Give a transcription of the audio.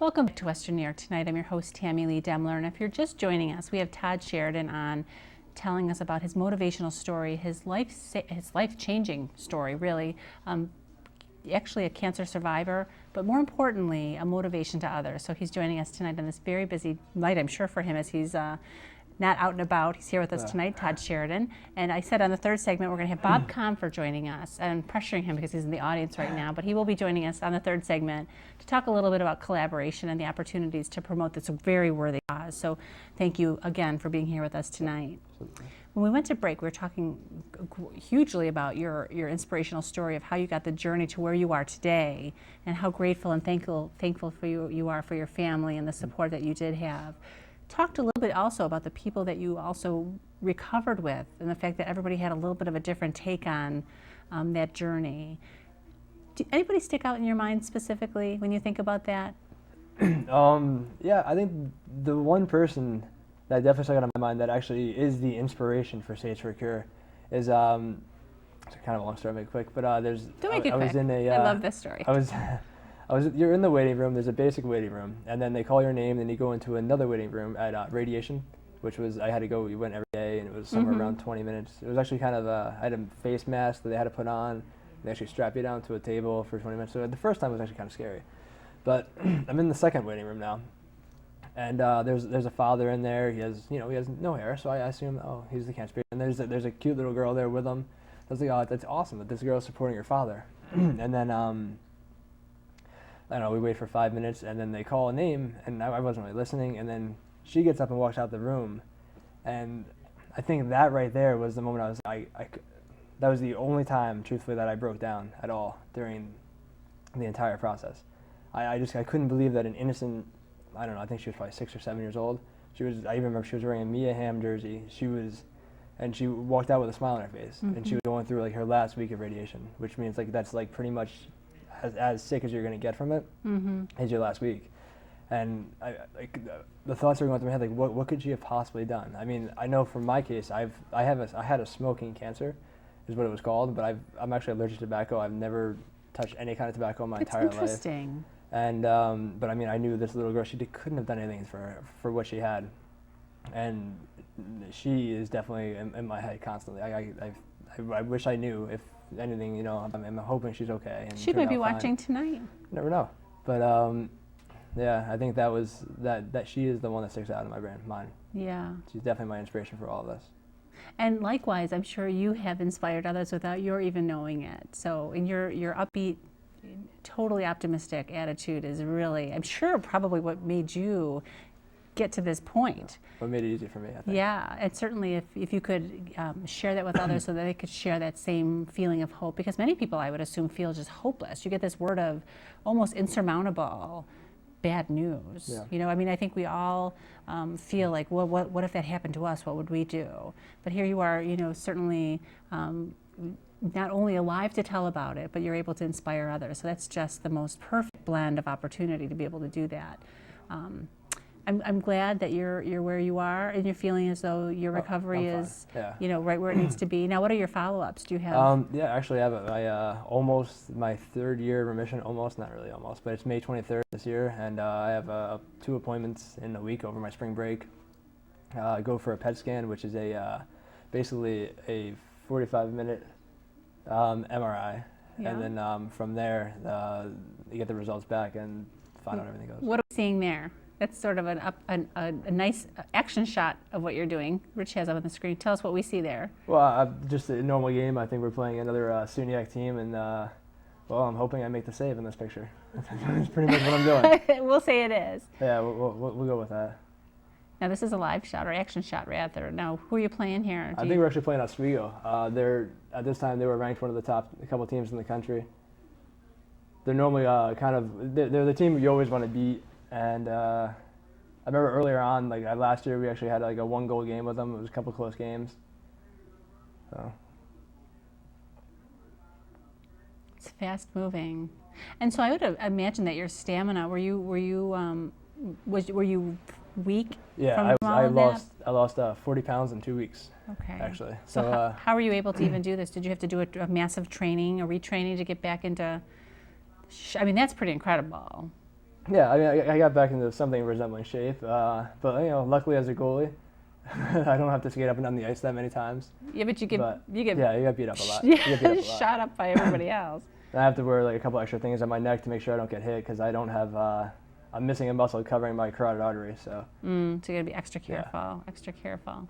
Welcome to Western New York Tonight. I'm your host, Tammy Lee Demler, and if you're just joining us, we have Todd Sheridan on telling us about his motivational story, his life-changing story, really. Actually a cancer survivor, but more importantly, a motivation to others. So he's joining us tonight on this very busy night, I'm sure, for him, as he's not out and about. He's here with us tonight, Todd Sheridan. And I said on the third segment we're going to have Bob Comfer joining us. I'm pressuring him because he's in the audience right now, but he will be joining us on the third segment to talk a little bit about collaboration and the opportunities to promote this very worthy cause. So thank you again for being here with us tonight. When we went to break, we were talking hugely about your inspirational story of how you got the journey to where you are today, and how grateful and thankful for you are for your family and the support that you did have. Talked a little bit also about the people that you also recovered with, and the fact that everybody had a little bit of a different take on that journey. Did anybody stick out in your mind specifically when you think about that? Yeah, I think the one person that definitely stuck out in my mind that actually is the inspiration for Sage for Cure is, it's kind of a long story, I'll make it quick, but Don't make it quick. I love this story. You're in the waiting room, there's a basic waiting room, and then they call your name, then you go into another waiting room at radiation, which was, I had to go, we went every day, and it was somewhere around 20 minutes. It was actually kind of, I had a face mask that they had to put on. They actually strap you down to a table for 20 minutes. So the first time was actually kind of scary. But I'm in the second waiting room now, and there's a father in there. He has no hair, so I assume, oh, he's the cancer patient. And there's a cute little girl there with him. I was like, oh, that's awesome that this girl is supporting your father. And then I don't know, we wait for 5 minutes, and then they call a name, and I wasn't really listening, and then she gets up and walks out the room, and I think that right there was the moment that was the only time, truthfully, that I broke down at all during the entire process. I couldn't believe that an innocent, I don't know, I think she was probably 6 or 7 years old. I even remember she was wearing a Mia Hamm jersey. And she walked out with a smile on her face, and she was going through like her last week of radiation, which means like that's like pretty much as sick as you're going to get from it is your last week. And the thoughts were going through my head, like what could she have possibly done? I mean, I know from my case, I had a smoking cancer, is what it was called, but I'm actually allergic to tobacco. I've never touched any kind of tobacco in my entire life. Interesting. And but I mean, I knew this little girl, couldn't have done anything for what she had, and she is definitely in my head constantly. I wish I knew if anything, I'm hoping she's okay. And she might be watching tonight. You never know. But yeah, I think that she is the one that sticks out in my mind. Yeah. She's definitely my inspiration for all of us. And likewise, I'm sure you have inspired others without your even knowing it. So, in your upbeat, totally optimistic attitude is really, I'm sure, probably what made you get to this point. What made it easy for me, I think. Yeah, and certainly if you could share that with others so that they could share that same feeling of hope, because many people, I would assume, feel just hopeless. You get this word of almost insurmountable bad news. Yeah. I mean, I think we all feel like, well, what if that happened to us? What would we do? But here you are, certainly not only alive to tell about it, but you're able to inspire others. So that's just the most perfect blend of opportunity to be able to do that. I'm glad that you're where you are, and you're feeling as though your recovery is, right where it needs to be. Now, what are your follow-ups? Do you have? Yeah, actually, I have my third year remission. Almost, not really almost, but it's May 23rd this year, and I have 2 appointments in a week over my spring break. I go for a PET scan, which is basically a 45-minute MRI, and then from there you get the results back and find out how everything goes. What are we seeing there? That's sort of a nice action shot of what you're doing. Rich has up on the screen. Tell us what we see there. Well, just a normal game. I think we're playing another SUNYAC team, and well, I'm hoping I make the save in this picture. That's pretty much what I'm doing. We'll say it is. Yeah, we'll go with that. Now, this is a live shot, or action shot, rather. Now, who are you playing here? I think we're actually playing Oswego. At this time, they were ranked one of the top couple teams in the country. They're normally they're the team you always want to beat. And I remember earlier on, like last year, we actually had like a 1-goal game with them. It was a couple close games. So it's fast moving, and so I would imagine that your stamina. Were you weak? Yeah, I lost 40 pounds in 2 weeks. Okay. Actually. So how were you able to even do this? Did you have to do a massive training, a retraining to get back into? I mean, that's pretty incredible. Yeah, I mean, I got back into something resembling shape, but luckily as a goalie, I don't have to skate up and down the ice that many times. Yeah, but you get Yeah, you get beat up a lot. You get beat up a lot. shot up by everybody else. And I have to wear like a couple extra things on my neck to make sure I don't get hit because I don't have. I'm missing a muscle covering my carotid artery, so. So you gotta be extra careful. Extra careful.